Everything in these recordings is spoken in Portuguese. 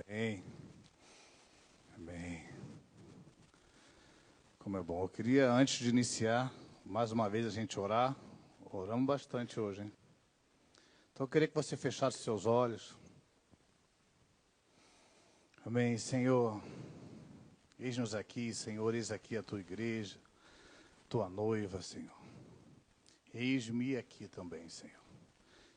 Amém. Amém. Como é bom. Eu queria, antes de iniciar, mais uma vez a gente orar. Oramos bastante hoje, hein? Então eu queria que você fechasse seus olhos. Amém. Senhor, eis-nos aqui, Senhor, eis aqui a tua igreja, tua noiva, Senhor. Eis-me aqui também, Senhor.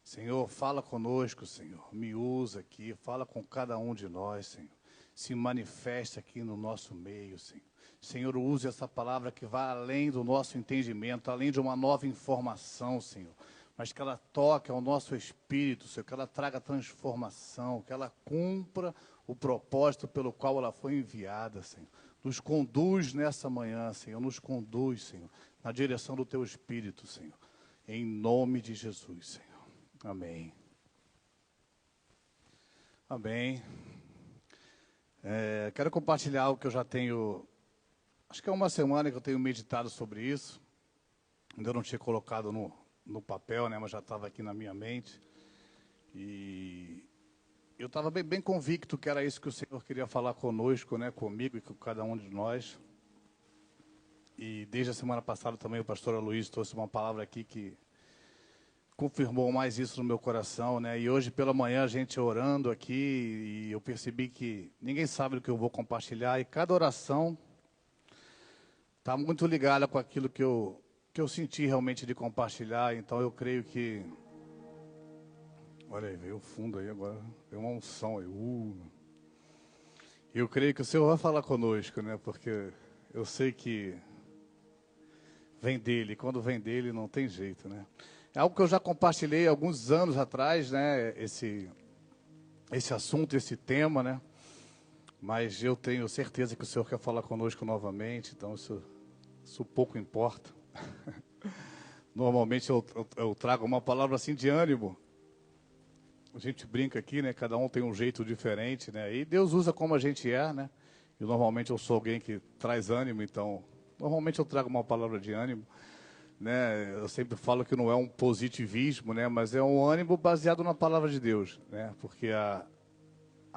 Senhor, fala conosco, Senhor. Me usa aqui, fala com cada um de nós, Senhor. Se manifesta aqui no nosso meio, Senhor. Senhor, use essa palavra que vai além do nosso entendimento, além de uma nova informação, Senhor. Mas que ela toque ao nosso espírito, Senhor, que ela traga transformação, que ela cumpra o propósito pelo qual ela foi enviada, Senhor. Nos conduz nessa manhã, Senhor. Nos conduz, Senhor, na direção do teu espírito, Senhor. Em nome de Jesus, Senhor. Amém. Amém. Quero compartilhar algo que eu já tenho, acho que é uma semana que eu tenho meditado sobre isso. Ainda não tinha colocado no papel, né, mas já estava aqui na minha mente. E eu estava bem convicto que era isso que o Senhor queria falar conosco, né, comigo e com cada um de nós. E desde a semana passada também o pastor Aloysio trouxe uma palavra aqui que confirmou mais isso no meu coração, né? E hoje pela manhã a gente orando aqui e eu percebi que ninguém sabe o que eu vou compartilhar e cada oração está muito ligada com aquilo que eu senti realmente de compartilhar. Então eu creio que, olha aí, veio o fundo aí agora, veio uma unção aí. Eu creio que o Senhor vai falar conosco, né? Porque eu sei que vem dele, quando vem dele não tem jeito, né? É algo que eu já compartilhei alguns anos atrás, né? Esse assunto, esse tema, né? Mas eu tenho certeza que o Senhor quer falar conosco novamente, então isso pouco importa. Normalmente eu trago uma palavra assim de ânimo. A gente brinca aqui, né? Cada um tem um jeito diferente, né? E Deus usa como a gente é, né? E normalmente eu sou alguém que traz ânimo, então normalmente eu trago uma palavra de ânimo. Né, eu sempre falo que não é um positivismo, né, mas é um ânimo baseado na palavra de Deus, né, porque a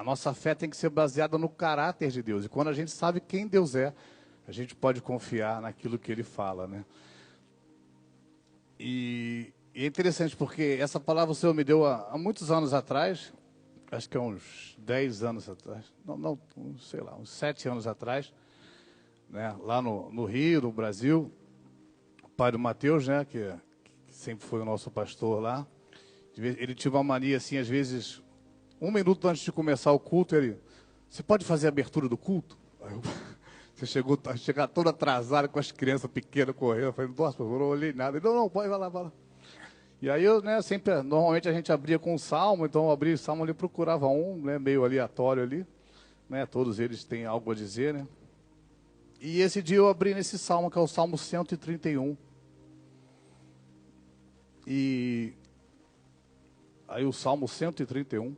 nossa fé tem que ser baseada no caráter de Deus. E quando a gente sabe quem Deus é, a gente pode confiar naquilo que Ele fala, né. E é interessante porque essa palavra o Senhor me deu há muitos anos atrás, acho que há uns 10 anos atrás, não, sei lá, uns 7 anos atrás, né, lá no Rio, no Brasil. Pai do Mateus, né, que sempre foi o nosso pastor lá, ele tinha uma mania assim, às vezes, 1 minuto antes de começar o culto, você pode fazer a abertura do culto? Você chegar todo atrasado com as crianças pequenas correndo, eu falei, nossa, eu não olhei nada. Ele, não, pode, vai lá. E aí eu, né, normalmente a gente abria com um salmo, então eu abria o salmo ali, procurava um, né, meio aleatório ali, né, todos eles têm algo a dizer, né. E esse dia eu abri nesse salmo, que é o Salmo 131. E aí o Salmo 131.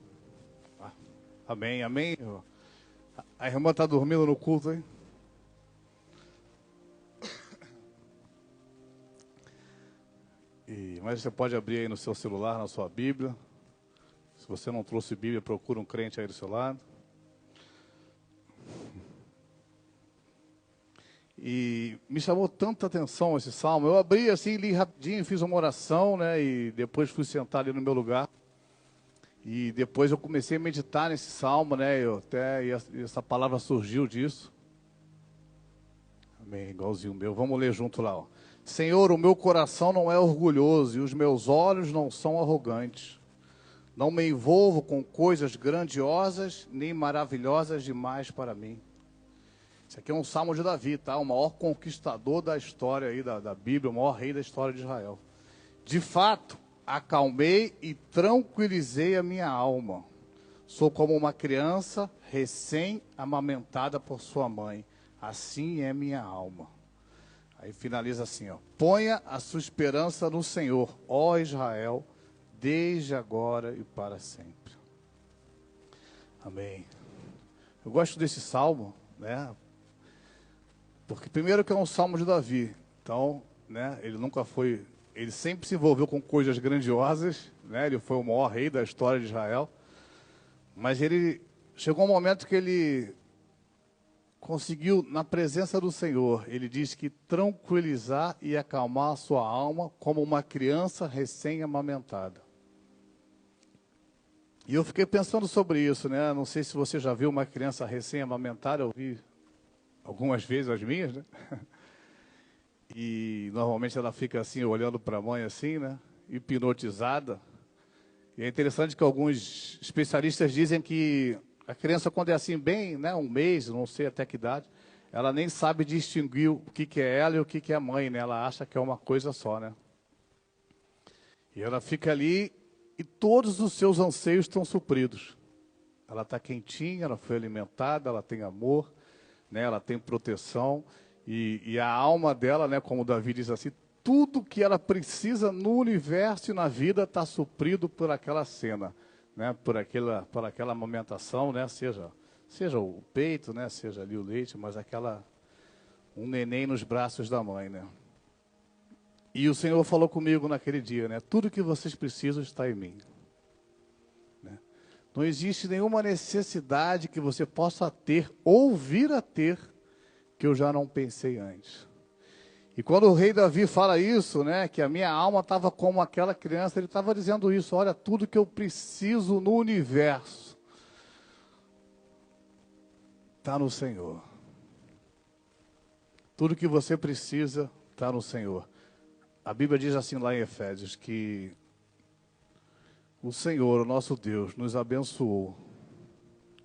Amém, amém. A irmã está dormindo no culto, hein? Mas você pode abrir aí no seu celular, na sua Bíblia. Se você não trouxe Bíblia, procura um crente aí do seu lado. E me chamou tanta atenção esse salmo. Eu abri assim, li rapidinho, fiz uma oração, né? E depois fui sentar ali no meu lugar. E depois eu comecei a meditar nesse salmo, né? E essa palavra surgiu disso. Amém, igualzinho o meu. Vamos ler junto lá, ó. Senhor, o meu coração não é orgulhoso e os meus olhos não são arrogantes. Não me envolvo com coisas grandiosas nem maravilhosas demais para mim. Isso aqui é um salmo de Davi, tá? O maior conquistador da história aí da Bíblia, o maior rei da história de Israel. De fato, acalmei e tranquilizei a minha alma. Sou como uma criança recém-amamentada por sua mãe. Assim é minha alma. Aí finaliza assim, ó. Ponha a sua esperança no Senhor, ó Israel, desde agora e para sempre. Amém. Eu gosto desse salmo, né? Porque primeiro que é um salmo de Davi. Então, né, ele sempre se envolveu com coisas grandiosas, né? Ele foi o maior rei da história de Israel. Mas ele chegou um momento que ele conseguiu, na presença do Senhor, ele diz que tranquilizar e acalmar a sua alma como uma criança recém-amamentada. E eu fiquei pensando sobre isso, né? Não sei se você já viu uma criança recém-amamentada, eu vi algumas vezes as minhas, né? E normalmente ela fica assim, olhando para a mãe assim, né? Hipnotizada. E é interessante que alguns especialistas dizem que a criança, quando é assim, bem, né, um mês, não sei até que idade, ela nem sabe distinguir o que é ela e o que é a mãe, né? Ela acha que é uma coisa só, né? E ela fica ali e todos os seus anseios estão supridos. Ela está quentinha, ela foi alimentada, ela tem amor, né? Ela tem proteção. E a alma dela, né, como Davi diz assim, tudo que ela precisa no universo e na vida está suprido por aquela cena, né, por aquela amamentação, né, seja o peito, né, seja ali o leite, mas um neném nos braços da mãe, né. E o Senhor falou comigo naquele dia, né, tudo que vocês precisam está em mim. Né? Não existe nenhuma necessidade que você possa ter ou vir a ter que eu já não pensei antes. E quando o rei Davi fala isso, né, que a minha alma estava como aquela criança, ele estava dizendo isso, olha, tudo que eu preciso no universo está no Senhor. Tudo que você precisa está no Senhor. A Bíblia diz assim lá em Efésios, que o Senhor, o nosso Deus, nos abençoou.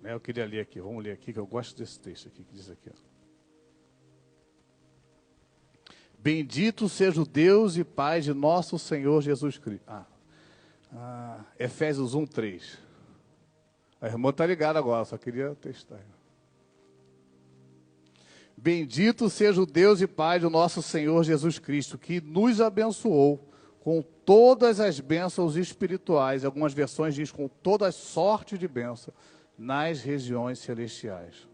Né, eu queria ler aqui, vamos ler aqui, que eu gosto desse texto aqui, que diz aqui, ó. Bendito seja o Deus e Pai de nosso Senhor Jesus Cristo. Efésios 1:3. A irmã está ligada agora, só queria testar. Bendito seja o Deus e Pai do nosso Senhor Jesus Cristo, que nos abençoou com todas as bênçãos espirituais. Algumas versões dizem com toda a sorte de bênção nas regiões celestiais.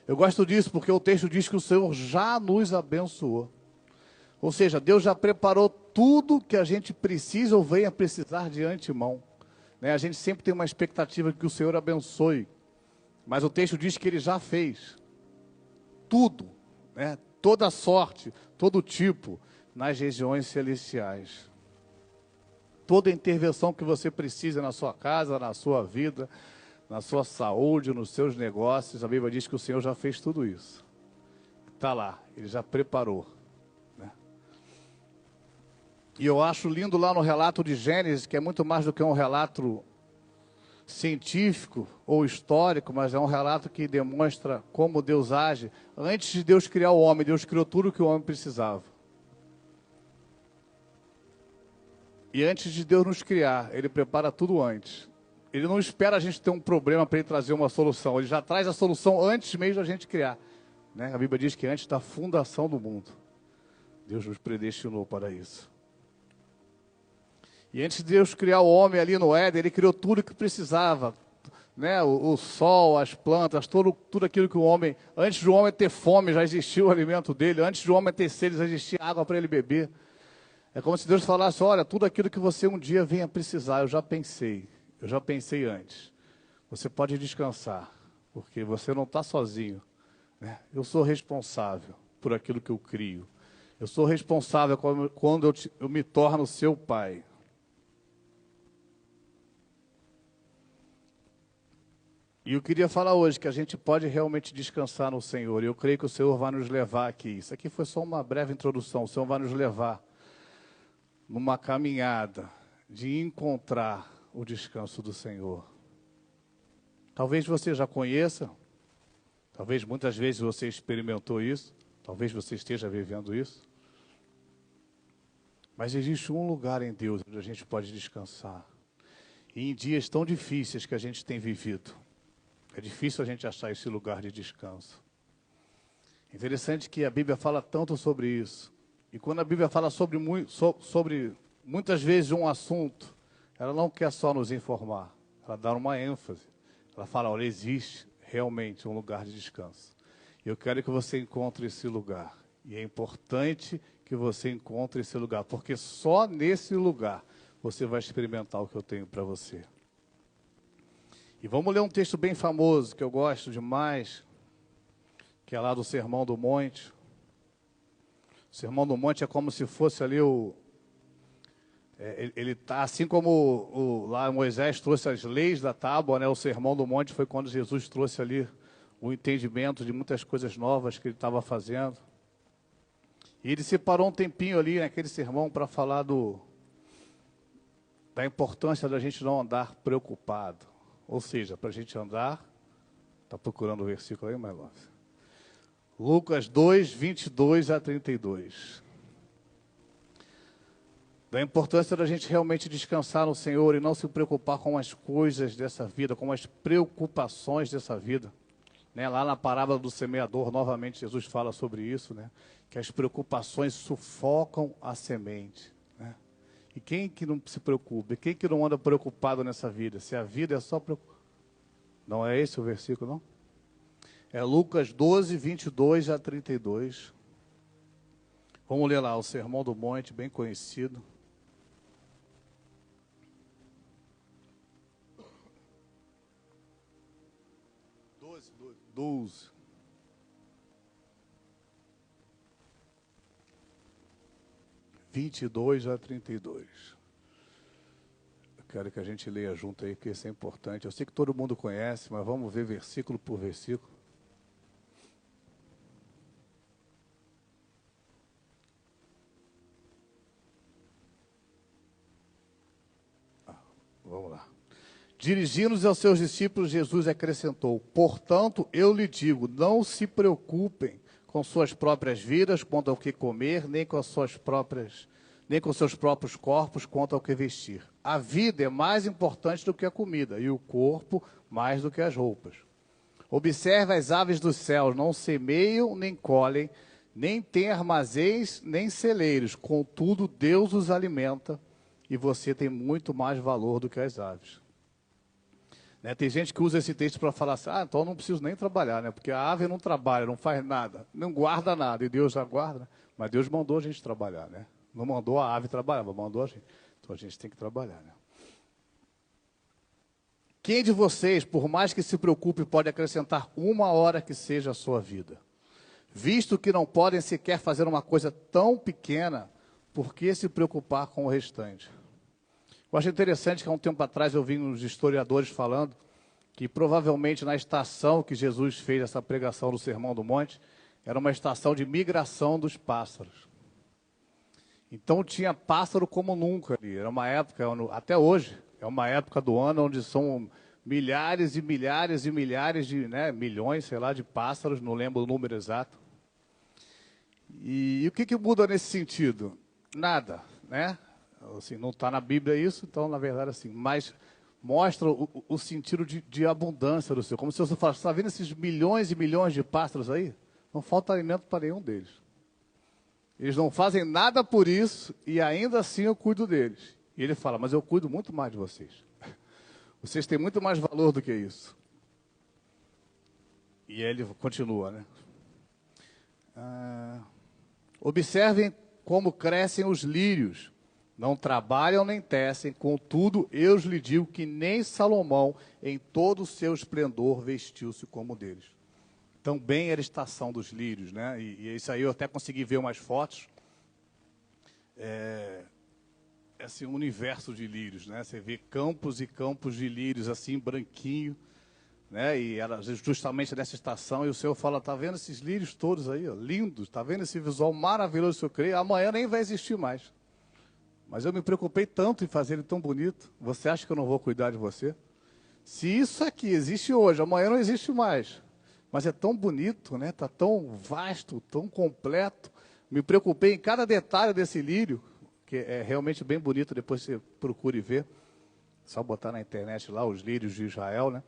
Eu gosto disso porque o texto diz que o Senhor já nos abençoou. Ou seja, Deus já preparou tudo que a gente precisa ou venha precisar de antemão. Né? A gente sempre tem uma expectativa de que o Senhor abençoe. Mas o texto diz que Ele já fez. Tudo. Né? Toda sorte, todo tipo, nas regiões celestiais. Toda intervenção que você precisa na sua casa, na sua vida, na sua saúde, nos seus negócios, a Bíblia diz que o Senhor já fez tudo isso. Está lá, Ele já preparou. Né? E eu acho lindo lá no relato de Gênesis, que é muito mais do que um relato científico ou histórico, mas é um relato que demonstra como Deus age. Antes de Deus criar o homem, Deus criou tudo o que o homem precisava. E antes de Deus nos criar, Ele prepara tudo antes. Ele não espera a gente ter um problema para Ele trazer uma solução. Ele já traz a solução antes mesmo da gente criar. Né? A Bíblia diz que antes da fundação do mundo, Deus nos predestinou para isso. E antes de Deus criar o homem ali no Éden, Ele criou tudo o que precisava. Né? O sol, as plantas, tudo aquilo que o homem... Antes do homem ter fome, já existia o alimento dele. Antes do homem ter sede, já existia água para ele beber. É como se Deus falasse, olha, tudo aquilo que você um dia venha precisar, eu já pensei antes. Você pode descansar, porque você não está sozinho. Né? Eu sou responsável por aquilo que eu crio. Eu sou responsável quando eu me torno seu pai. E eu queria falar hoje que a gente pode realmente descansar no Senhor. E eu creio que o Senhor vai nos levar aqui. Isso aqui foi só uma breve introdução. O Senhor vai nos levar numa caminhada de encontrar o descanso do Senhor. Talvez você já conheça, talvez muitas vezes você experimentou isso, talvez você esteja vivendo isso. Mas existe um lugar em Deus onde a gente pode descansar. E em dias tão difíceis que a gente tem vivido, é difícil a gente achar esse lugar de descanso. Interessante que a Bíblia fala tanto sobre isso. E quando a Bíblia fala sobre muitas vezes um assunto, ela não quer só nos informar, ela dá uma ênfase. Ela fala, olha, existe realmente um lugar de descanso. E eu quero que você encontre esse lugar. E é importante que você encontre esse lugar, porque só nesse lugar você vai experimentar o que eu tenho para você. E vamos ler um texto bem famoso, que eu gosto demais, que é lá do Sermão do Monte. O Sermão do Monte é como se fosse ali ele tá assim como lá Moisés trouxe as leis da tábua, né? O Sermão do Monte foi quando Jesus trouxe ali o entendimento de muitas coisas novas que ele estava fazendo. E ele separou um tempinho ali naquele sermão para falar da importância da gente não andar preocupado. Ou seja, para a gente andar, está procurando o versículo aí, mais longe. Lucas 2, 22 a 32. Da importância da gente realmente descansar no Senhor e não se preocupar com as coisas dessa vida, com as preocupações dessa vida. Né? Lá na parábola do semeador, novamente Jesus fala sobre isso, né? Que as preocupações sufocam a semente. Né? E quem que não se preocupa? E quem que não anda preocupado nessa vida? Se a vida é só preocupação. Não é esse o versículo, não? É Lucas 12, 22 a 32. Vamos ler lá o Sermão do Monte, bem conhecido. 12. 22 a 32. Eu quero que a gente leia junto aí, porque isso é importante. Eu sei que todo mundo conhece, mas vamos ver versículo por versículo. Vamos lá. Dirigindo-se aos seus discípulos, Jesus acrescentou: portanto, eu lhe digo, não se preocupem com suas próprias vidas quanto ao que comer, nem com seus próprios corpos quanto ao que vestir. A vida é mais importante do que a comida, e o corpo mais do que as roupas. Observe as aves dos céus, não semeiam, nem colhem, nem têm armazéns, nem celeiros, contudo Deus os alimenta, e você tem muito mais valor do que as aves. Né, tem gente que usa esse texto para falar assim, então eu não preciso nem trabalhar, né? Porque a ave não trabalha, não faz nada, não guarda nada, e Deus já guarda, né? Mas Deus mandou a gente trabalhar, né? Não mandou a ave trabalhar, mas mandou a gente. Então a gente tem que trabalhar, né? Quem de vocês, por mais que se preocupe, pode acrescentar 1 hora que seja a sua vida? Visto que não podem sequer fazer uma coisa tão pequena, por que se preocupar com o restante? Eu acho interessante que há um tempo atrás eu vi uns historiadores falando que provavelmente na estação que Jesus fez essa pregação do Sermão do Monte, era uma estação de migração dos pássaros. Então tinha pássaro como nunca ali. Era uma época, até hoje, é uma época do ano onde são milhares e milhares e milhares de, né, milhões, sei lá, de pássaros, não lembro o número exato. E o que muda nesse sentido? Nada, né? Assim, não está na Bíblia isso, então, na verdade, assim, mas mostra o sentido de abundância do Senhor. Como se você falasse, está vendo esses milhões e milhões de pássaros aí? Não falta alimento para nenhum deles. Eles não fazem nada por isso e ainda assim eu cuido deles. E ele fala, mas eu cuido muito mais de vocês. Vocês têm muito mais valor do que isso. E aí ele continua, né? Observem como crescem os lírios. Não trabalham nem tecem, contudo, eu lhe digo que nem Salomão, em todo o seu esplendor, vestiu-se como deles. Também era a estação dos lírios, né? E isso aí eu até consegui ver umas fotos. Esse universo de lírios, né? Você vê campos e campos de lírios, assim, branquinho, né? E era justamente nessa estação, e o Senhor fala, tá vendo esses lírios todos aí, ó, lindos? Tá vendo esse visual maravilhoso que eu criei? Amanhã nem vai existir mais. Mas eu me preocupei tanto em fazer ele tão bonito. Você acha que eu não vou cuidar de você? Se isso aqui existe hoje, amanhã não existe mais. Mas é tão bonito, né? Está tão vasto, tão completo. Me preocupei em cada detalhe desse lírio, que é realmente bem bonito, depois você procure ver. Só botar na internet lá os lírios de Israel, né?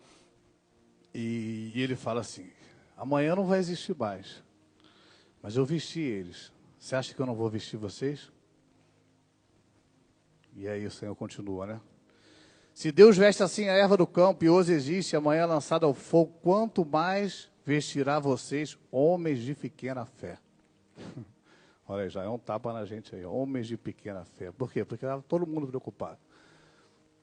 E ele fala assim, amanhã não vai existir mais. Mas eu vesti eles. Você acha que eu não vou vestir vocês? E aí o Senhor continua, né? Se Deus veste assim a erva do campo e hoje existe, amanhã é lançada ao fogo, quanto mais vestirá vocês, homens de pequena fé. Olha, já é um tapa na gente aí, homens de pequena fé. Por quê? Porque estava todo mundo preocupado.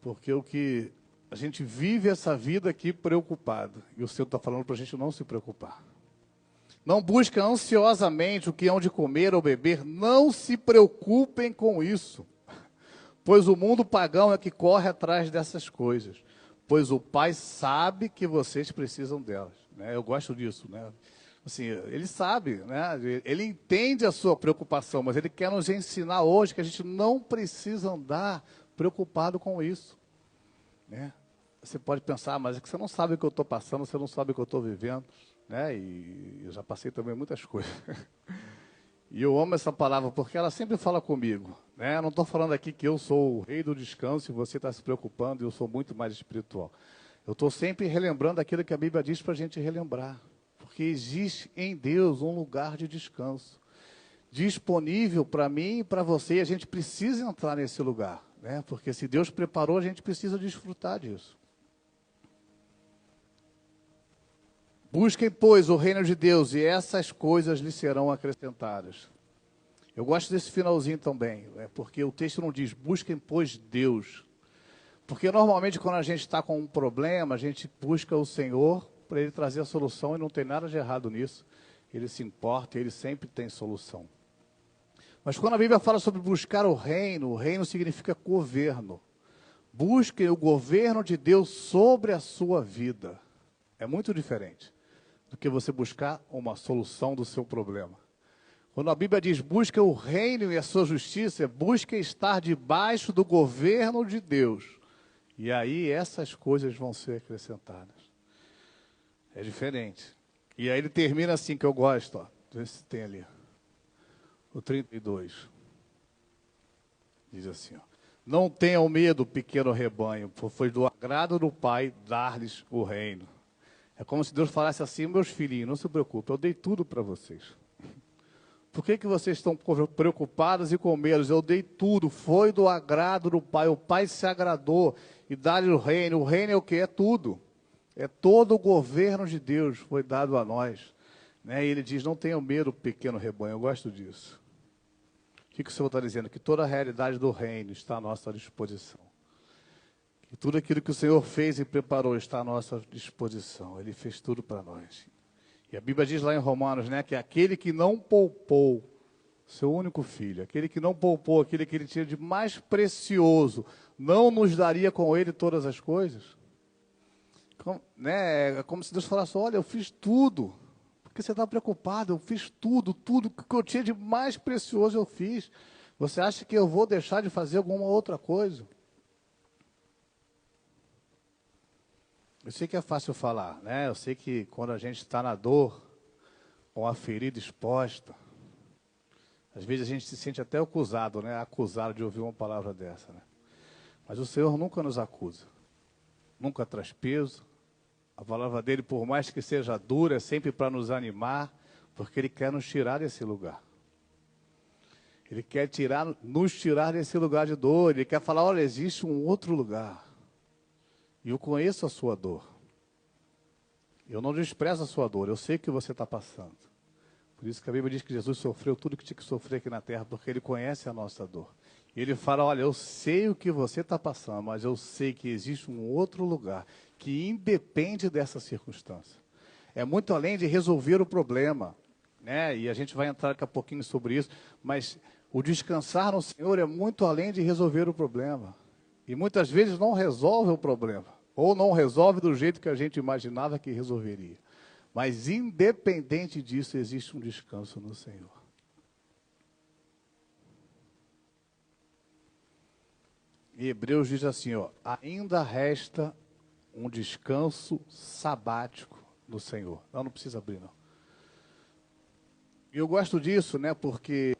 Porque o que a gente vive essa vida aqui preocupado. E o Senhor está falando para a gente não se preocupar. Não busquem ansiosamente o que hão de comer ou beber. Não se preocupem com isso. Pois o mundo pagão é que corre atrás dessas coisas. Pois o Pai sabe que vocês precisam delas. Né? Eu gosto disso, né? Assim, ele sabe, né? Ele entende a sua preocupação, mas ele quer nos ensinar hoje que a gente não precisa andar preocupado com isso. Né? Você pode pensar, mas é que você não sabe o que eu estou passando, você não sabe o que eu estou vivendo. Né? E eu já passei também muitas coisas. E eu amo essa palavra porque ela sempre fala comigo. Né? Eu não estou falando aqui que eu sou o rei do descanso e você está se preocupando e eu sou muito mais espiritual. Eu estou sempre relembrando aquilo que a Bíblia diz para a gente relembrar. Porque existe em Deus um lugar de descanso. Disponível para mim e para você. E a gente precisa entrar nesse lugar. Né? Porque se Deus preparou, a gente precisa desfrutar disso. Busquem, pois, o reino de Deus, e essas coisas lhe serão acrescentadas. Eu gosto desse finalzinho também, porque o texto não diz, busquem, pois, Deus. Porque normalmente quando a gente está com um problema, a gente busca o Senhor para Ele trazer a solução, e não tem nada de errado nisso. Ele se importa, Ele sempre tem solução. Mas quando a Bíblia fala sobre buscar o reino significa governo. Busquem o governo de Deus sobre a sua vida. É muito diferente do que você buscar uma solução do seu problema. Quando a Bíblia diz, busca o reino e a sua justiça, busca estar debaixo do governo de Deus. E aí essas coisas vão ser acrescentadas. É diferente. E aí ele termina assim, que eu gosto, ó. Vê se tem ali. O 32. Diz assim, ó. Não tenham medo, pequeno rebanho, pois foi do agrado do Pai dar-lhes o reino. É como se Deus falasse assim, meus filhinhos, não se preocupem, eu dei tudo para vocês. Por que vocês estão preocupados e com medo? Eu dei tudo, foi do agrado do Pai. O Pai se agradou e dá-lhe o reino. O reino é o que? É tudo. É todo o governo de Deus foi dado a nós. Né? E ele diz, não tenham medo, pequeno rebanho. Eu gosto disso. O que o Senhor está dizendo? Que toda a realidade do reino está à nossa disposição. E tudo aquilo que o Senhor fez e preparou está à nossa disposição. Ele fez tudo para nós. E a Bíblia diz lá em Romanos, né, que aquele que não poupou seu único filho, aquele que não poupou, aquele que ele tinha de mais precioso, não nos daria com ele todas as coisas? É como se Deus falasse, olha, eu fiz tudo. Porque você está preocupado, eu fiz tudo que eu tinha de mais precioso eu fiz. Você acha que eu vou deixar de fazer alguma outra coisa? Eu sei que é fácil falar, né? Eu sei que quando a gente está na dor, com a ferida exposta, às vezes a gente se sente até acusado, né? Acusado de ouvir uma palavra dessa, né? Mas o Senhor nunca nos acusa, nunca traz peso. A palavra dele, por mais que seja dura, é sempre para nos animar, porque Ele quer nos tirar desse lugar. Ele quer nos tirar desse lugar de dor. Ele quer falar, olha, existe um outro lugar. E eu conheço a sua dor. Eu não desprezo a sua dor, eu sei o que você está passando. Por isso que a Bíblia diz que Jesus sofreu tudo que tinha que sofrer aqui na terra, porque Ele conhece a nossa dor. E Ele fala, olha, eu sei o que você está passando, mas eu sei que existe um outro lugar que independe dessa circunstância. É muito além de resolver o problema, né? E a gente vai entrar daqui a pouquinho sobre isso, mas o descansar no Senhor é muito além de resolver o problema. E muitas vezes não resolve o problema, ou não resolve do jeito que a gente imaginava que resolveria. Mas independente disso, existe um descanso no Senhor. E Hebreus diz assim, ó, ainda resta um descanso sabático no Senhor. Não precisa abrir, não. E eu gosto disso, né, porque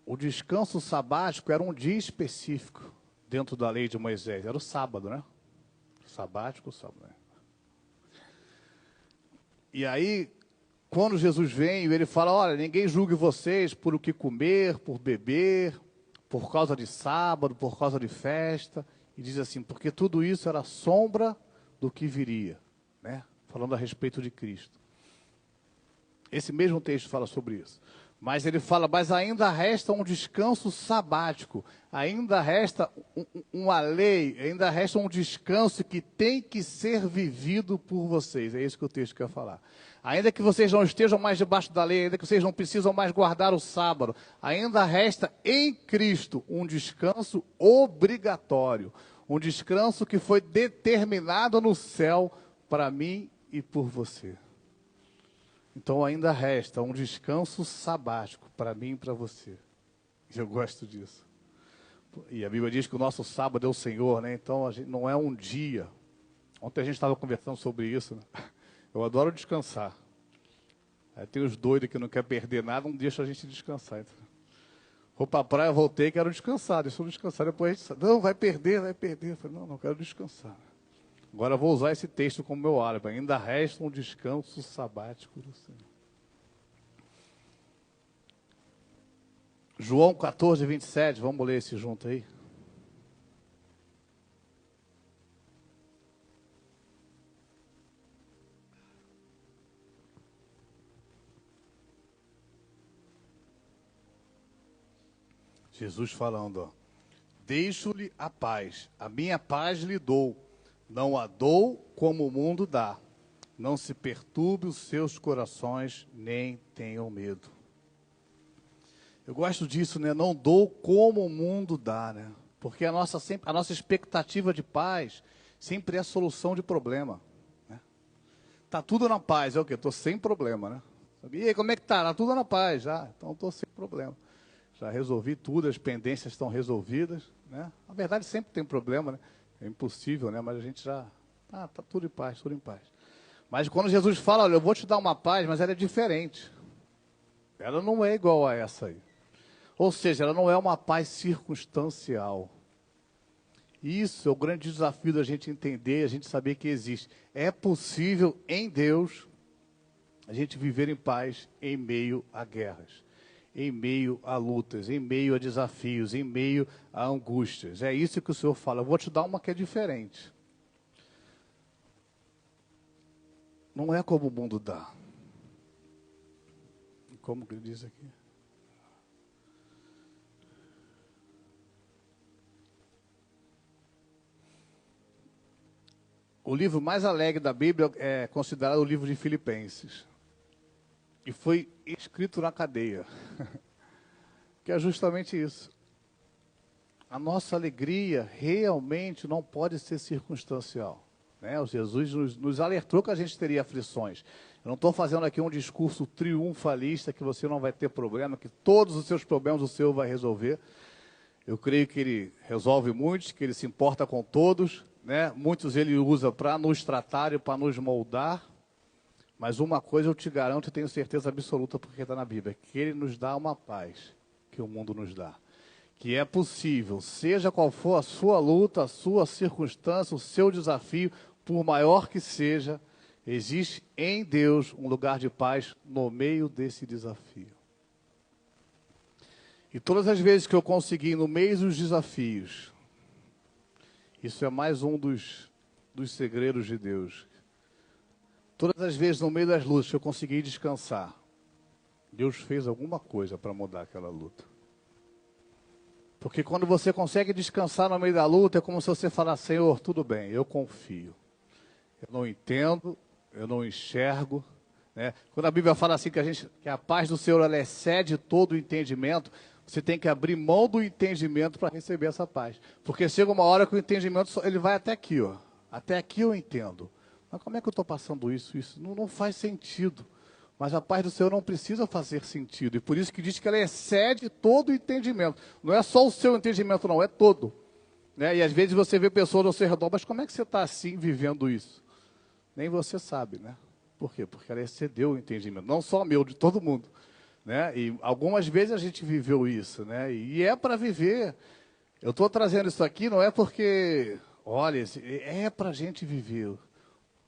o descanso sabático era um dia específico dentro da lei de Moisés. Era o sábado, né? Sabático, sábado. Né? E aí, quando Jesus vem, ele fala, olha, ninguém julgue vocês por o que comer, por beber, por causa de sábado, por causa de festa. E diz assim, porque tudo isso era sombra do que viria, né? Falando a respeito de Cristo. Esse mesmo texto fala sobre isso. Mas ele fala, mas ainda resta um descanso sabático, ainda resta uma lei, ainda resta um descanso que tem que ser vivido por vocês. É isso que o texto quer falar. Ainda que vocês não estejam mais debaixo da lei, ainda que vocês não precisam mais guardar o sábado, ainda resta em Cristo um descanso obrigatório, um descanso que foi determinado no céu para mim e por você. Então ainda resta um descanso sabático para mim e para você. E eu gosto disso. E a Bíblia diz que o nosso sábado é o Senhor, né? Então a gente, não é um dia. Ontem a gente estava conversando sobre isso, né? Eu adoro descansar. Aí tem os doidos que não querem perder nada, não deixa a gente descansar. Então, vou para a praia, voltei, quero descansar. Deixa eu descansar. Depois a gente sabe, não, vai perder, vai perder. Eu falei, não, quero descansar. Agora eu vou usar esse texto como meu álibi. Ainda resta um descanso sabático do Senhor. João 14, 27, vamos ler esse junto aí. Jesus falando, ó. Deixo-lhe a paz, a minha paz lhe dou. Não a dou como o mundo dá. Não se perturbe os seus corações, nem tenham medo. Eu gosto disso, né? Não dou como o mundo dá, né? Porque a nossa expectativa de paz sempre é a solução de problema. Né? Tá tudo na paz, é o quê? Estou sem problema, né? E aí, como é que tá? Tá tudo na paz, já. Então estou sem problema. Já resolvi tudo, as pendências estão resolvidas, né? Na verdade sempre tem problema, né? É impossível, né? Mas a gente já... tá tudo em paz, tudo em paz. Mas quando Jesus fala, olha, eu vou te dar uma paz, mas ela é diferente. Ela não é igual a essa aí. Ou seja, ela não é uma paz circunstancial. Isso é o grande desafio da gente entender, a gente saber que existe. É possível em Deus a gente viver em paz em meio a guerras, em meio a lutas, em meio a desafios, em meio a angústias. É isso que o Senhor fala. Eu vou te dar uma que é diferente. Não é como o mundo dá. Como que ele diz aqui? O livro mais alegre da Bíblia é considerado o livro de Filipenses. E foi escrito na cadeia. Que é justamente isso. A nossa alegria realmente não pode ser circunstancial. Né? O Jesus nos alertou que a gente teria aflições. Eu não estou fazendo aqui um discurso triunfalista, que você não vai ter problema, que todos os seus problemas o Senhor vai resolver. Eu creio que Ele resolve muitos, que Ele se importa com todos. Né? Muitos Ele usa para nos tratar e para nos moldar. Mas uma coisa eu te garanto e tenho certeza absoluta, porque está na Bíblia, que Ele nos dá uma paz que o mundo nos dá. Que é possível, seja qual for a sua luta, a sua circunstância, o seu desafio, por maior que seja, existe em Deus um lugar de paz no meio desse desafio. E todas as vezes que eu consegui, no meio dos desafios, isso é mais um dos segredos de Deus. Todas as vezes, no meio das lutas, que eu consegui descansar, Deus fez alguma coisa para mudar aquela luta. Porque quando você consegue descansar no meio da luta, é como se você falasse, Senhor, tudo bem, eu confio. Eu não entendo, eu não enxergo. Né? Quando a Bíblia fala assim que a paz do Senhor ela excede todo o entendimento, você tem que abrir mão do entendimento para receber essa paz. Porque chega uma hora que o entendimento ele vai até aqui, ó. Até aqui eu entendo. Mas como é que eu estou passando isso? Isso não faz sentido. Mas a paz do Senhor não precisa fazer sentido. E por isso que diz que ela excede todo o entendimento. Não é só o seu entendimento, não, é todo. Né? E às vezes você vê pessoas ao seu redor, mas como é que você está assim, vivendo isso? Nem você sabe, né? Por quê? Porque ela excedeu o entendimento. Não só meu, de todo mundo. Né? E algumas vezes a gente viveu isso. Né? E é para viver. Eu estou trazendo isso aqui, não é porque... Olha, é para a gente viver.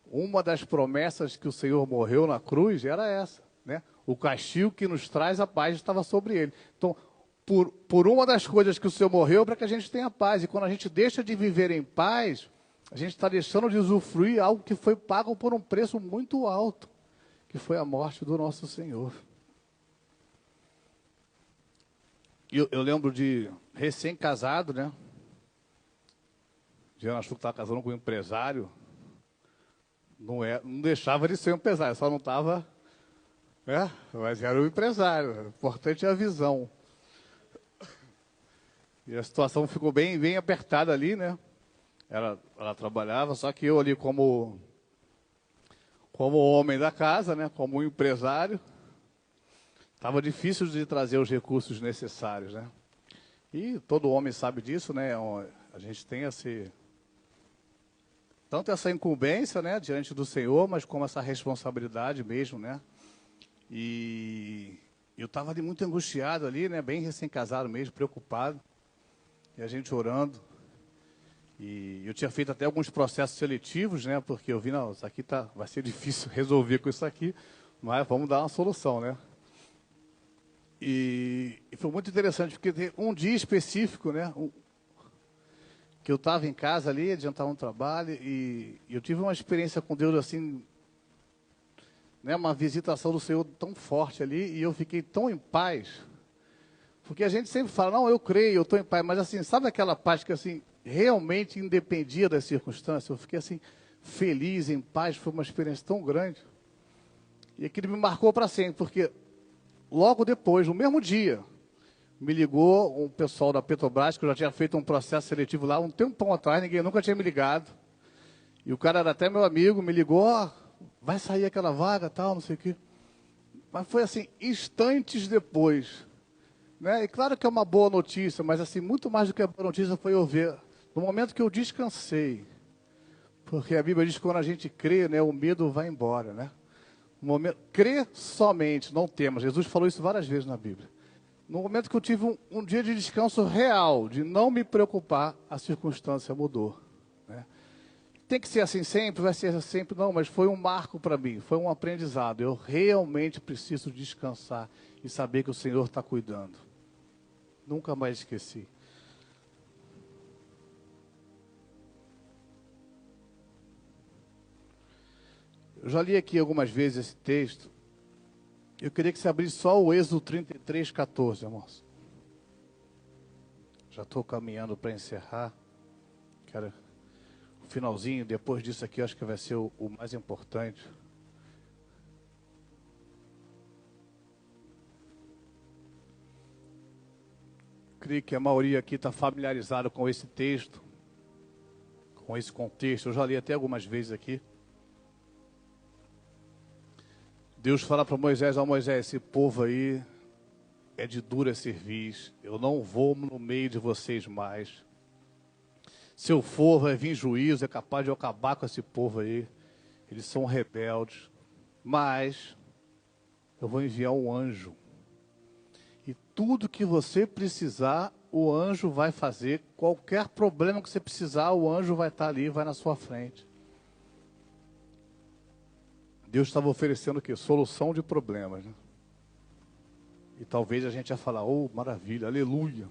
Uma das promessas que o Senhor morreu na cruz era essa, né? O castigo que nos traz a paz estava sobre ele. Então, por uma das coisas que o Senhor morreu, para que a gente tenha paz. E quando a gente deixa de viver em paz, a gente está deixando de usufruir algo que foi pago por um preço muito alto, que foi a morte do nosso Senhor. eu lembro de recém-casado, né? Jean achou que estava casando com um empresário. Não deixava de ser um empresário, só não estava, né? Mas era um empresário. O importante é a visão. E a situação ficou bem apertada ali, né? Ela trabalhava, só que eu ali como homem da casa, né? Como um empresário, estava difícil de trazer os recursos necessários, né? E todo homem sabe disso, né? A gente tem tanto essa incumbência, né, diante do Senhor, mas como essa responsabilidade mesmo, né? E eu estava ali muito angustiado ali, né? Bem recém-casado mesmo, preocupado. E a gente orando. E eu tinha feito até alguns processos seletivos, né? Porque eu vi, não, isso aqui vai ser difícil resolver com isso aqui, mas vamos dar uma solução, né? E foi muito interessante, porque tem um dia específico, né? Que eu estava em casa ali, adiantava um trabalho, e eu tive uma experiência com Deus assim, né? Uma visitação do Senhor tão forte ali, e eu fiquei tão em paz. Porque a gente sempre fala, não, eu creio, eu estou em paz, mas assim, sabe aquela paz que assim, realmente independia das circunstâncias? Eu fiquei assim, feliz, em paz, foi uma experiência tão grande. E aquilo me marcou para sempre, porque logo depois, no mesmo dia, me ligou um pessoal da Petrobras, que eu já tinha feito um processo seletivo lá um tempão atrás, ninguém nunca tinha me ligado. E o cara era até meu amigo, me ligou, vai sair aquela vaga, tal, não sei o quê. Mas foi assim, instantes depois. Né? E claro que é uma boa notícia, mas assim, muito mais do que a boa notícia foi eu ver, no momento que eu descansei, porque a Bíblia diz que quando a gente crê, né, o medo vai embora, né? No momento, crê somente, não temas. Jesus falou isso várias vezes na Bíblia. No momento que eu tive um dia de descanso real, de não me preocupar, a circunstância mudou. Né? Tem que ser assim sempre, vai ser sempre, não, mas foi um marco para mim, foi um aprendizado. Eu realmente preciso descansar e saber que o Senhor está cuidando. Nunca mais esqueci. Eu já li aqui algumas vezes esse texto. Eu queria que você abrisse só o Êxodo 33, 14, irmãos. Já estou caminhando para encerrar. Cara, o finalzinho, depois disso aqui, eu acho que vai ser o mais importante. Creio que a maioria aqui está familiarizada com esse texto, com esse contexto. Eu já li até algumas vezes aqui. Deus fala para Moisés, Moisés, esse povo aí é de dura cerviz. Eu não vou no meio de vocês mais. Se eu for, vai vir juízo, é capaz de eu acabar com esse povo aí. Eles são rebeldes. Mas eu vou enviar um anjo. E tudo que você precisar, o anjo vai fazer. Qualquer problema que você precisar, o anjo vai estar ali, vai na sua frente. Deus estava oferecendo o quê? Solução de problemas. Né? E talvez a gente ia falar, oh, maravilha, aleluia.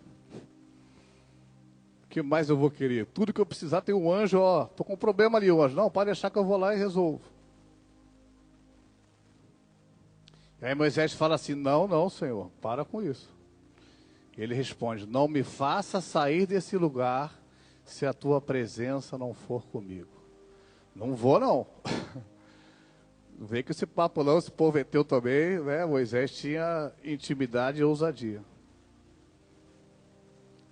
O que mais eu vou querer? Tudo que eu precisar tem um anjo, ó, estou com um problema ali, o anjo. Não, pode deixar que eu vou lá e resolvo. E aí Moisés fala assim, não, Senhor, para com isso. Ele responde, não me faça sair desse lugar se a tua presença não for comigo. Não vou, não. Não vem com esse papo não, esse povo é teu também, né? Moisés tinha intimidade e ousadia.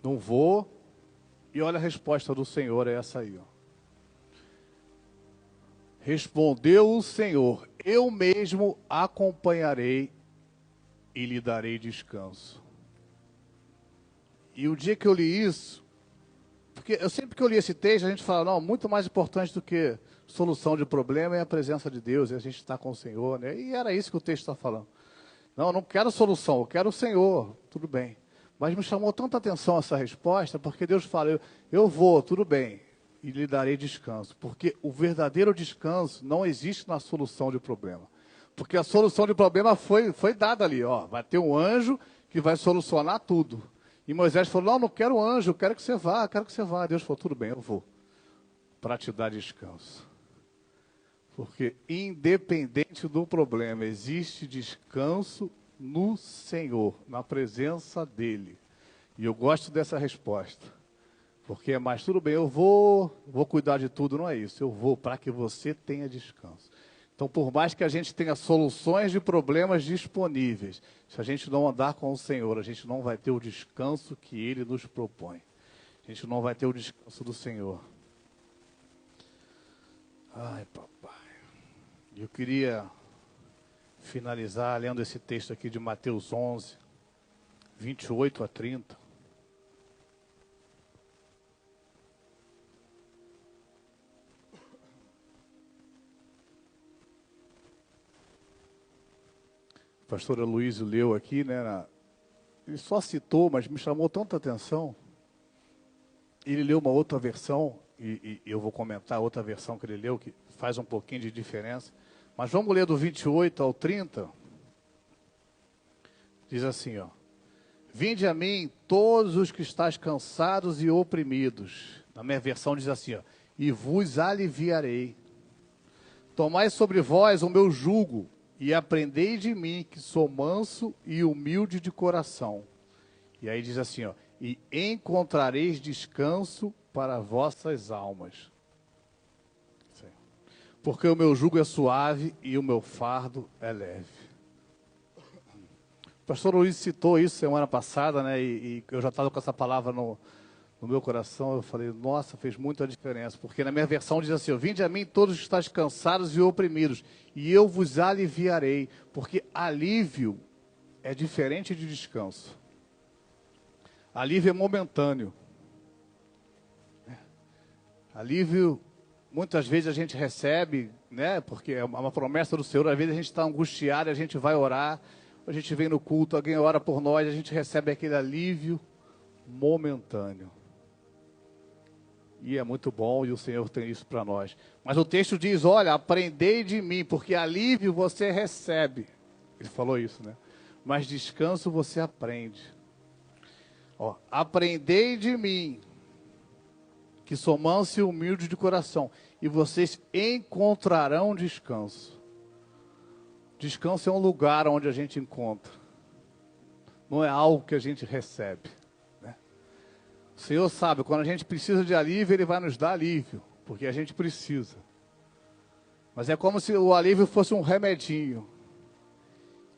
Não vou. E olha a resposta do Senhor, é essa aí. Ó. Respondeu o Senhor, eu mesmo acompanharei e lhe darei descanso. E o dia que eu li isso, porque sempre que eu li esse texto, a gente fala, não, muito mais importante do que solução de problema é a presença de Deus, e a gente está com o Senhor, né? E era isso que o texto está falando. Não, eu não quero solução, eu quero o Senhor, tudo bem. Mas me chamou tanta atenção essa resposta, porque Deus fala, eu vou, tudo bem, e lhe darei descanso. Porque o verdadeiro descanso não existe na solução de problema. Porque a solução de problema foi dada ali, ó, vai ter um anjo que vai solucionar tudo. E Moisés falou, não quero anjo, eu quero que você vá, quero que você vá. Deus falou, tudo bem, eu vou, para te dar descanso. Porque independente do problema, existe descanso no Senhor, na presença dEle. E eu gosto dessa resposta. Porque é mais, tudo bem, eu vou cuidar de tudo, não é isso. Eu vou para que você tenha descanso. Então, por mais que a gente tenha soluções de problemas disponíveis, se a gente não andar com o Senhor, a gente não vai ter o descanso que Ele nos propõe. A gente não vai ter o descanso do Senhor. Ai, papai. Eu queria finalizar lendo esse texto aqui de Mateus 11, 28 a 30. A pastora Luísa leu aqui, né? Ele só citou, mas me chamou tanta atenção. Ele leu uma outra versão, e eu vou comentar a outra versão que ele leu, que faz um pouquinho de diferença. Mas vamos ler do 28 ao 30. Diz assim, ó. Vinde a mim todos os que estáis cansados e oprimidos. Na minha versão diz assim, ó. E vos aliviarei. Tomai sobre vós o meu jugo, e aprendei de mim, que sou manso e humilde de coração. E aí diz assim, ó. E encontrareis descanso para vossas almas. Porque o meu jugo é suave e o meu fardo é leve. O pastor Luiz citou isso semana passada, né? E eu já estava com essa palavra no meu coração. Eu falei, nossa, fez muita diferença. Porque na minha versão diz assim, ó, vinde a mim todos que estáis cansados e oprimidos, e eu vos aliviarei. Porque alívio é diferente de descanso. Alívio é momentâneo. Alívio, muitas vezes a gente recebe, né? Porque é uma promessa do Senhor. Às vezes a gente está angustiado, a gente vai orar, a gente vem no culto, alguém ora por nós, a gente recebe aquele alívio momentâneo. E é muito bom, e o Senhor tem isso para nós. Mas o texto diz, olha, aprendei de mim, porque alívio você recebe. Ele falou isso, né? Mas descanso você aprende. Ó, aprendei de mim, que sou manso e humilde de coração, e vocês encontrarão descanso. Descanso é um lugar onde a gente encontra. Não é algo que a gente recebe. Né? O Senhor sabe, quando a gente precisa de alívio, Ele vai nos dar alívio, porque a gente precisa. Mas é como se o alívio fosse um remedinho,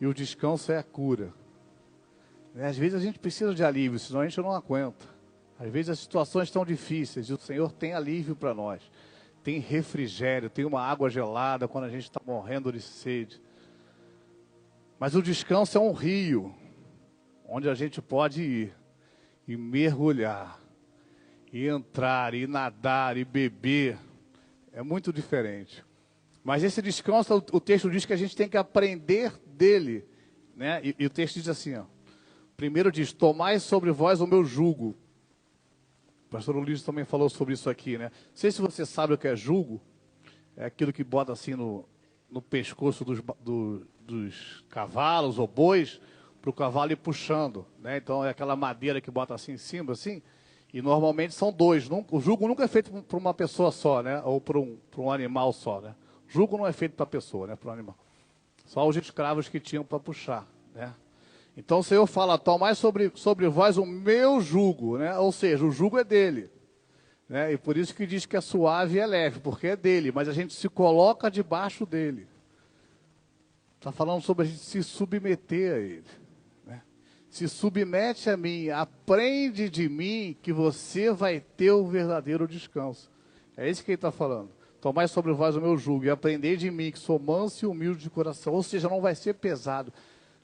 e o descanso é a cura. Às vezes a gente precisa de alívio, senão a gente não aguenta. Às vezes as situações estão difíceis e o Senhor tem alívio para nós. Tem refrigério, tem uma água gelada quando a gente está morrendo de sede. Mas o descanso é um rio, onde a gente pode ir e mergulhar, e entrar, e nadar, e beber. É muito diferente. Mas esse descanso, o texto diz que a gente tem que aprender dele. Né? E o texto diz assim, ó. Primeiro diz, tomai sobre vós o meu jugo. O pastor Luiz também falou sobre isso aqui, né? Não sei se você sabe o que é jugo. É aquilo que bota assim no pescoço dos cavalos ou bois, para o cavalo ir puxando, né? Então é aquela madeira que bota assim em cima, assim. E normalmente são dois. O jugo nunca é feito para uma pessoa só, né? Ou para um animal só, né? O jugo não é feito para a pessoa, né? Para o animal. Só os escravos que tinham para puxar, né? Então o Senhor fala, tomai sobre vós o meu jugo, né? Ou seja, o jugo é dele. Né? E por isso que diz que é suave e é leve, porque é dele, mas a gente se coloca debaixo dele. Está falando sobre a gente se submeter a ele. Né? Se submete a mim, aprende de mim que você vai ter o verdadeiro descanso. É isso que ele está falando. Tomai sobre vós o meu jugo e aprendei de mim, que sou manso e humilde de coração. Ou seja, não vai ser pesado.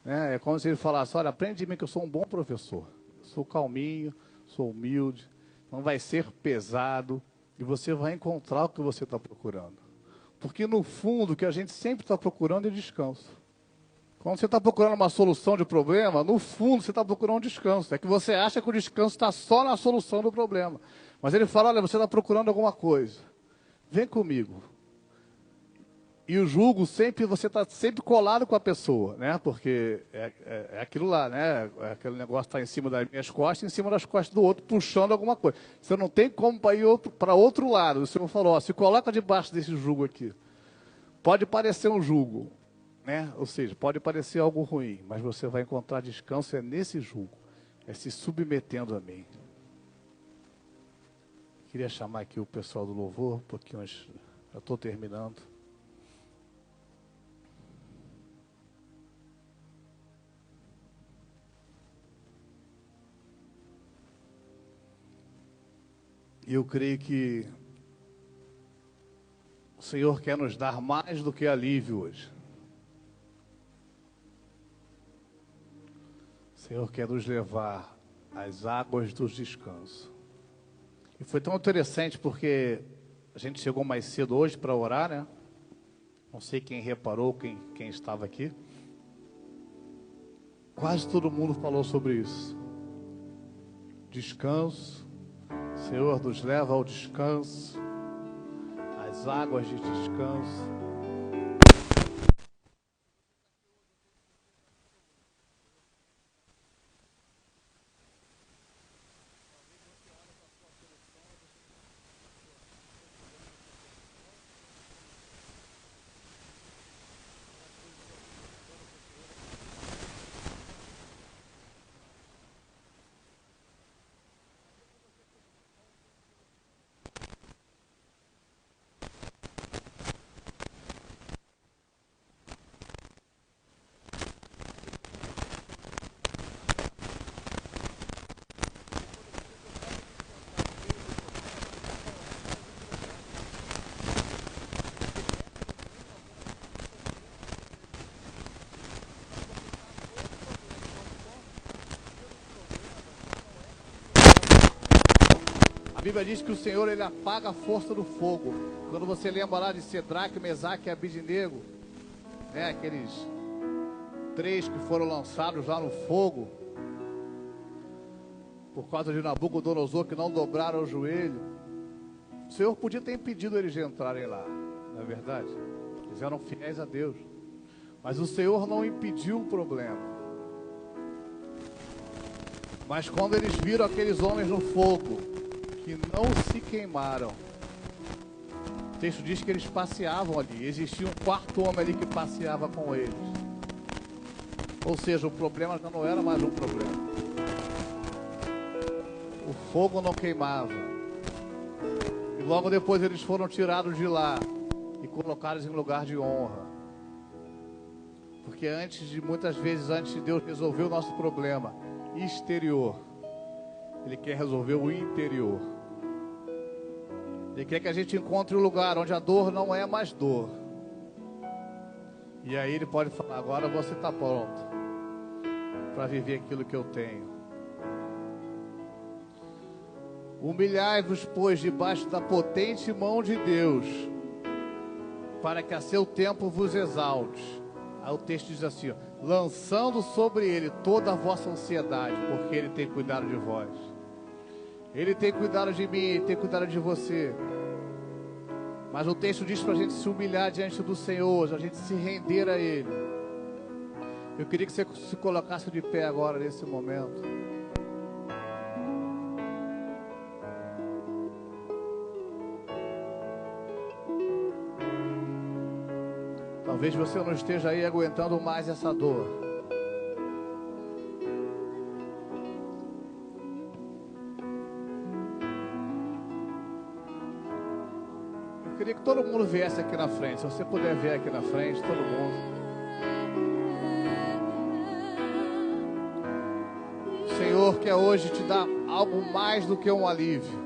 É como se ele falasse, olha, aprende de mim que eu sou um bom professor. Sou calminho, sou humilde, não vai ser pesado e você vai encontrar o que você está procurando. Porque no fundo o que a gente sempre está procurando é descanso. Quando você está procurando uma solução de problema, no fundo você está procurando descanso. É que você acha que o descanso está só na solução do problema. Mas ele fala, olha, você está procurando alguma coisa. Vem comigo. E o jugo sempre, você está sempre colado com a pessoa, né? Porque é aquilo lá, né? Aquele negócio está em cima das minhas costas, em cima das costas do outro, puxando alguma coisa. Você não tem como ir para outro lado. O Senhor falou, ó, se coloca debaixo desse jugo aqui. Pode parecer um jugo, né? Ou seja, pode parecer algo ruim, mas você vai encontrar descanso nesse jugo. é se submetendo a mim. Queria chamar aqui o pessoal do louvor, um pouquinho antes, já estou terminando. E eu creio que o Senhor quer nos dar mais do que alívio hoje. O Senhor quer nos levar às águas do descanso. E foi tão interessante porque a gente chegou mais cedo hoje para orar, né? Não sei quem reparou, quem estava aqui. Quase todo mundo falou sobre isso. Descanso. O Senhor nos leva ao descanso, às águas de descanso. A Bíblia diz que o Senhor, Ele apaga a força do fogo. Quando você lembra lá de Cedraque, Mesaque e Abidnego, né, aqueles 3 que foram lançados lá no fogo, por causa de Nabucodonosor, que não dobraram o joelho. O Senhor podia ter impedido eles de entrarem lá, não é verdade? Eles eram fiéis a Deus. Mas o Senhor não impediu o problema. Mas quando eles viram aqueles homens no fogo, que não se queimaram, o texto diz que eles passeavam ali. Existia um 4º homem ali que passeava com eles. Ou seja, o problema já não era mais um problema. O fogo não queimava. E logo depois eles foram tirados de lá e colocados em lugar de honra. Porque muitas vezes antes de Deus resolver o nosso problema exterior, Ele quer resolver o interior. Ele quer que a gente encontre um lugar onde a dor não é mais dor. E aí Ele pode falar: agora você está pronto para viver aquilo que eu tenho. Humilhai-vos, pois, debaixo da potente mão de Deus, para que a seu tempo vos exalte. Aí o texto diz assim, ó, lançando sobre Ele toda a vossa ansiedade, porque Ele tem cuidado de vós. Ele tem cuidado de mim, Ele tem cuidado de você. Mas o texto diz para a gente se humilhar diante do Senhor, a gente se render a Ele. Eu queria que você se colocasse de pé agora, nesse momento. Talvez você não esteja aí aguentando mais essa dor. Eu queria que todo mundo viesse aqui na frente. Se você puder vir aqui na frente, todo mundo. O Senhor quer hoje te dar algo mais do que um alívio.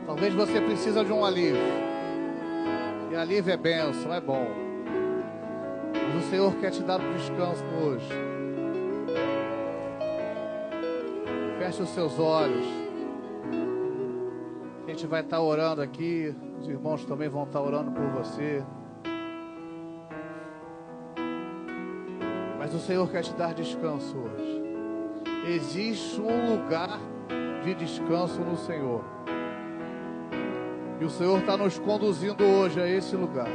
Talvez você precise de um alívio. E alívio é bênção, é bom. Mas o Senhor quer te dar um descanso hoje. Feche os seus olhos. A gente vai estar orando aqui. Os irmãos também vão estar orando por você. Mas o Senhor quer te dar descanso hoje. Existe um lugar de descanso no Senhor. E o Senhor está nos conduzindo hoje a esse lugar.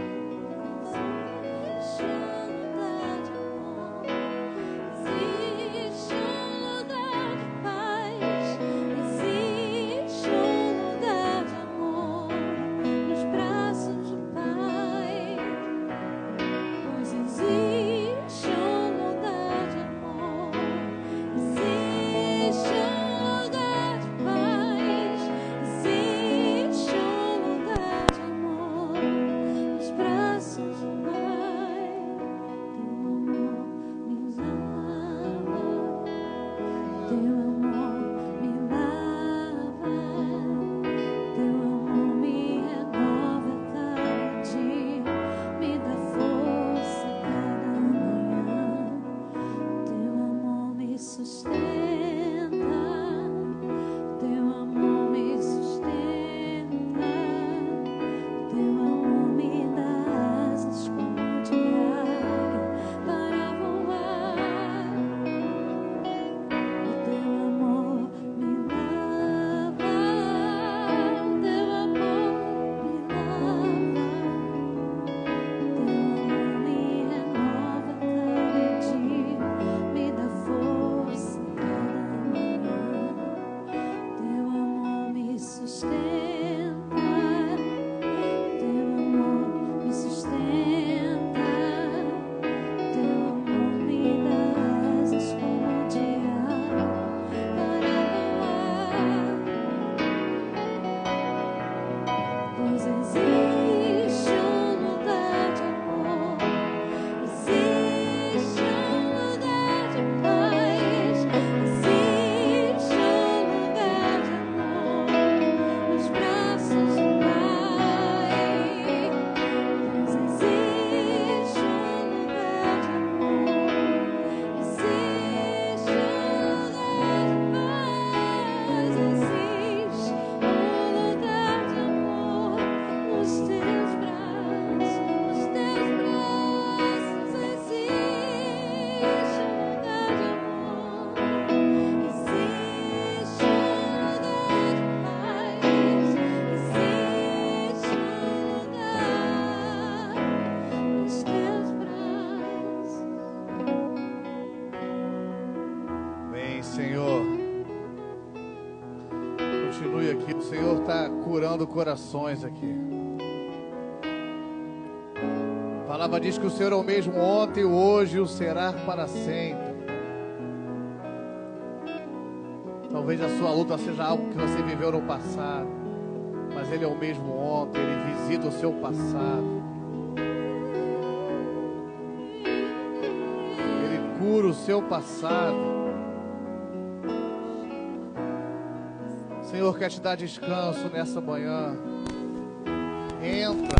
corações aqui. A palavra diz que o Senhor é o mesmo ontem, hoje e o será para sempre. Talvez a sua luta seja algo que você viveu no passado, mas Ele é o mesmo ontem, Ele visita o seu passado. Ele cura o seu passado. O Senhor quer te dar descanso nessa manhã. Entra.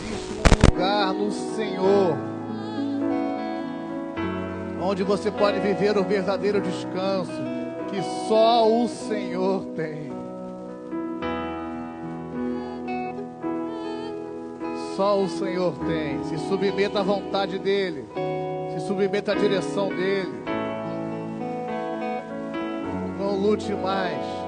Existe um lugar no Senhor onde você pode viver o verdadeiro descanso que só o Senhor tem. Só o Senhor tem. Se submeta à vontade dEle. Se submeta à direção dEle. Não lute mais.